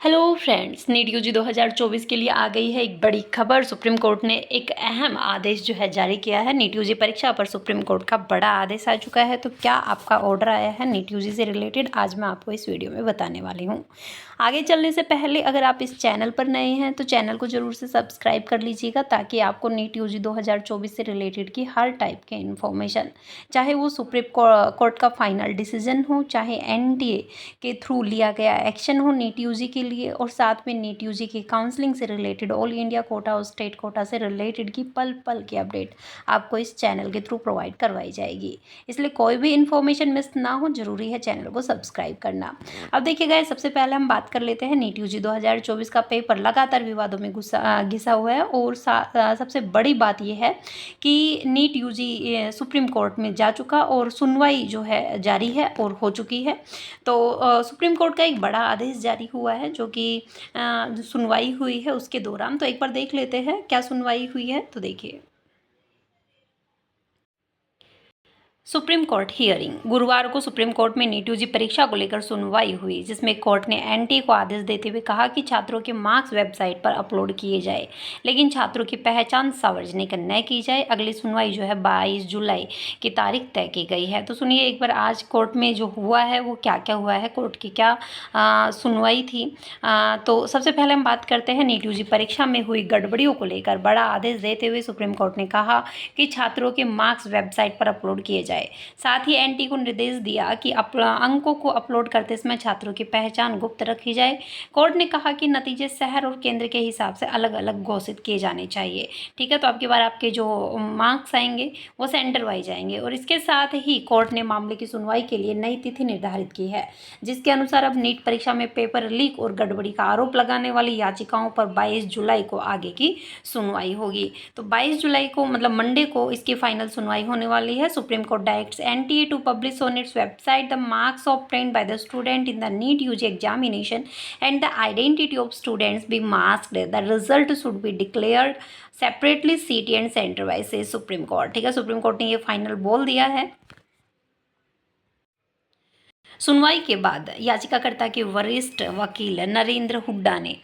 Hello friends, NEET UG 2024 के लिए आ गई है एक बड़ी खबर। सुप्रीम कोर्ट ने एक अहम आदेश जो है जारी किया है। नीट यूजी परीक्षा पर सुप्रीम कोर्ट का बड़ा आदेश आ चुका है। तो क्या आपका ऑर्डर आया है नीट यूजी से रिलेटेड, आज मैं आपको इस वीडियो में बताने वाली हूँ। आगे चलने से पहले अगर आप इस चैनल पर नए हैं तो चैनल को ज़रूर से सब्सक्राइब कर लीजिएगा, ताकि आपको नीट यूजी 2024 से रिलेटेड की हर टाइप के इन्फॉर्मेशन, चाहे वो सुप्रीम कोर्ट का फाइनल डिसीजन हो, चाहे एनटीए के थ्रू लिया गया एक्शन हो नीट यूजी के लिए, और साथ में नीट यूजी की काउंसलिंग से रिलेटेड, ऑल इंडिया कोटा और स्टेट कोटा से रिलेटेड की पल पल की अपडेट आपको इस चैनल के थ्रू प्रोवाइड करवाई जाएगी। इसलिए कोई भी इन्फॉर्मेशन मिस ना हो, जरूरी है चैनल को सब्सक्राइब करना। अब देखिए गाइस, सबसे पहले हम बात कर लेते हैं नीट यूजी 2024 का पेपर लगातार विवादों में घिसा हुआ है। और सबसे बड़ी बात यह है कि नीट यूजी सुप्रीम कोर्ट में जा चुका और सुनवाई जो है जारी है और हो चुकी है। तो सुप्रीम कोर्ट का एक बड़ा आदेश जारी हुआ है, जो कि सुनवाई हुई है उसके दौरान। तो एक बार देख लेते हैं क्या सुनवाई हुई है। तो देखिए, सुप्रीम कोर्ट हियरिंग। गुरुवार को सुप्रीम कोर्ट में नीट यूजी परीक्षा को लेकर सुनवाई हुई, जिसमें कोर्ट ने एनटीए को आदेश देते हुए कहा कि छात्रों के मार्क्स वेबसाइट पर अपलोड किए जाए, लेकिन छात्रों की पहचान सार्वजनिक न की जाए। अगली सुनवाई जो है 22 जुलाई की तारीख तय की गई है। तो सुनिए एक बार आज कोर्ट में जो हुआ है वो क्या क्या हुआ है, कोर्ट की क्या सुनवाई थी। तो सबसे पहले हम बात करते हैं नीट यूजी परीक्षा में हुई गड़बड़ियों को लेकर बड़ा आदेश देते हुए सुप्रीम कोर्ट ने कहा कि छात्रों के मार्क्स वेबसाइट पर अपलोड किए जाए। साथ ही एनटी को निर्देश दिया कि अंकों को अपलोड करते समय छात्रों की पहचान गुप्त रखी जाए। कोर्ट ने कहा कि नतीजे शहर और केंद्र के हिसाब से अलग अलग घोषित किए जाने चाहिए। ठीक है, तो आपकी बार आपके जो मार्क्स आएंगे वो सेंटर वाइज आएंगे। और इसके साथ ही कोर्ट ने मामले की सुनवाई के लिए नई तिथि निर्धारित की है, जिसके अनुसार अब नीट परीक्षा में पेपर लीक और गड़बड़ी का आरोप लगाने वाली याचिकाओं पर 22 जुलाई को आगे की सुनवाई होगी। तो 22 जुलाई को मतलब मंडे को इसकी फाइनल सुनवाई होने वाली है। Supreme court directs NTA to publish on its website the marks obtained by the student in the NEET UG examination and the identity of students be masked. The result should be declared separately city and center wise, says supreme court. ठीक है, supreme court ने ये final बोल दिया है। सुनवाई के बाद याचिकाकर्ता के वरिष्ठ वकील नरेंद्र हुड्डा ने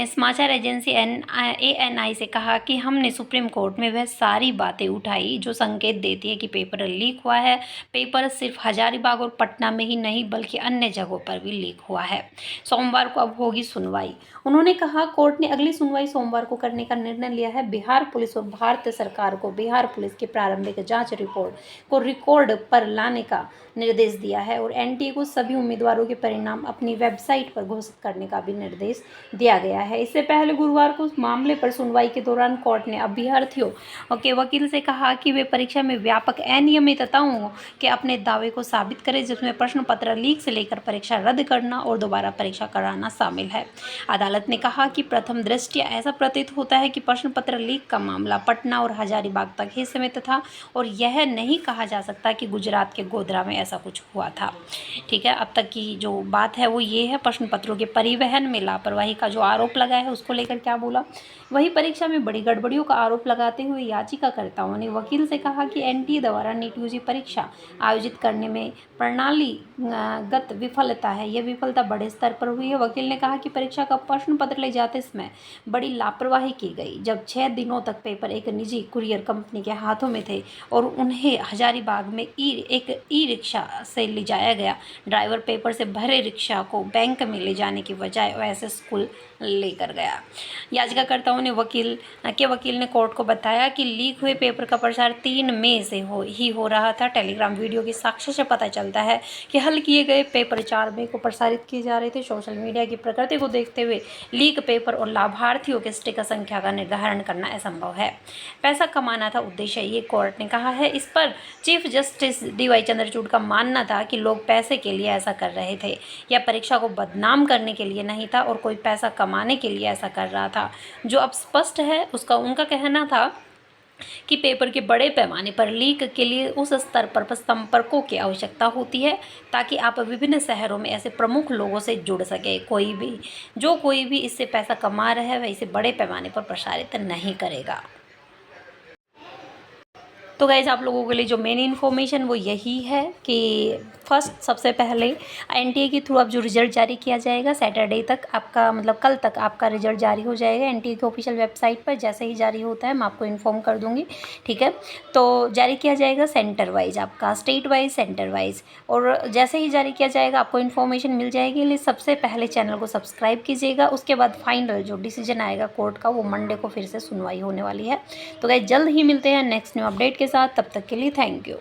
समाचार एजेंसी ANI से कहा कि हमने सुप्रीम कोर्ट में वह सारी बातें उठाई जो संकेत देती है कि पेपर लीक हुआ है। पेपर सिर्फ हजारीबाग और पटना में ही नहीं बल्कि अन्य जगहों पर भी लीक हुआ है। सोमवार को अब होगी सुनवाई। उन्होंने कहा कोर्ट ने अगली सुनवाई सोमवार को करने का निर्णय लिया है। बिहार पुलिस और भारत सरकार को बिहार पुलिस की प्रारंभिक जांच रिपोर्ट को रिकॉर्ड पर लाने का निर्देश दिया है और एनटीए को सभी उम्मीदवारों के परिणाम अपनी वेबसाइट पर घोषित करने का भी निर्देश दिया गया है। इससे पहले गुरुवार को मामले पर सुनवाई के दौरान कोर्ट ने अभ्यर्थियों के वकील से कहा कि वे परीक्षा में व्यापक अनियमितताओं के अपने दावे को साबित करें, जिसमें प्रश्न पत्र लीक से लेकर परीक्षा रद्द करना और दोबारा परीक्षा कराना शामिल है। अदालत ने कहा कि प्रथम दृष्टया ऐसा प्रतीत होता है कि प्रश्न पत्र लीक का मामला पटना और हजारीबाग तक ही सीमित था और यह नहीं कहा जा सकता कि गुजरात के गोधरा में ऐसा कुछ हुआ था। ठीक है, अब तक की जो बात है वो ये है। प्रश्न पत्रों के परिवहन में लापरवाही का जो आरोप लगा है उसको लेकर क्या बोला। वही परीक्षा में बड़ी गड़बड़ियों का आरोप लगाते हुए याचिकाकर्ताओं ने वकील से कहा कि एनटीए द्वारा नीट यूजी परीक्षा आयोजित करने में प्रणालीगत विफलता है। यह विफलता बड़े स्तर पर हुई है। वकील ने कहा कि परीक्षा का प्रश्न पत्र ले जाते समय बड़ी लापरवाही की गई। जब 6 दिनों तक पेपर एक निजी कुरियर कंपनी के हाथों में थे और उन्हें हजारीबाग में एक ई रिक्शा से ले जाया गया। ड्राइवर पेपर से भरे रिक्शा को बैंक में ले जाने की बजाय वैसे स्कूल लेकर गया। याचिकाकर्ताओं ने वकील ने कोर्ट को बताया कि लीक हुए पेपर का प्रसार 3 मई से हो रहा था। टेलीग्राम वीडियो के साक्ष्य से पता चलता है कि हल किए गए पेपर 4 मई को प्रसारित किए जा रहे थे। सोशल मीडिया की प्रकृति को देखते हुए लीक पेपर और लाभार्थियों के स्टिकर संख्या का निर्धारण करना असंभव है। पैसा कमाना था उद्देश्य, ये कोर्ट ने कहा है। इस पर चीफ जस्टिस DY चंद्रचूड़ का मानना था कि लोग पैसे के लिए ऐसा कर रहे थे। यह परीक्षा को बदनाम करने के लिए नहीं था और कोई पैसा कमाने के लिए ऐसा कर रहा था। जो अब स्पष्ट है उनका कहना था कि पेपर के बड़े पैमाने पर लीक के लिए उस स्तर पर संपर्कों की आवश्यकता होती है ताकि आप विभिन्न शहरों में ऐसे प्रमुख लोगों से जुड़ सके। कोई भी इससे पैसा कमा रहा है वह इसे बड़े पैमाने पर प्रसारित नहीं करेगा। तो गाइज़ आप लोगों के लिए जो मेन इन्फॉर्मेशन वो यही है कि फर्स्ट सबसे पहले एनटीए के थ्रू अब जो रिजल्ट जारी किया जाएगा सैटरडे तक आपका, मतलब कल तक आपका रिजल्ट जारी हो जाएगा एनटीए के ऑफिशियल वेबसाइट पर। जैसे ही जारी होता है मैं आपको इन्फॉर्म कर दूँगी, ठीक है। तो जारी किया जाएगा सेंटर वाइज, आपका स्टेट वाइज, सेंटर वाइज, और जैसे ही जारी किया जाएगा आपको इन्फॉर्मेशन मिल जाएगी। इसलिए सबसे पहले चैनल को सब्सक्राइब कीजिएगा। उसके बाद फाइनल जो डिसीजन आएगा कोर्ट का वो मंडे को फिर से सुनवाई होने वाली है। तो गाइस जल्द ही मिलते हैं नेक्स्ट न्यू अपडेट के साथ, तब तक के लिए थैंक यू।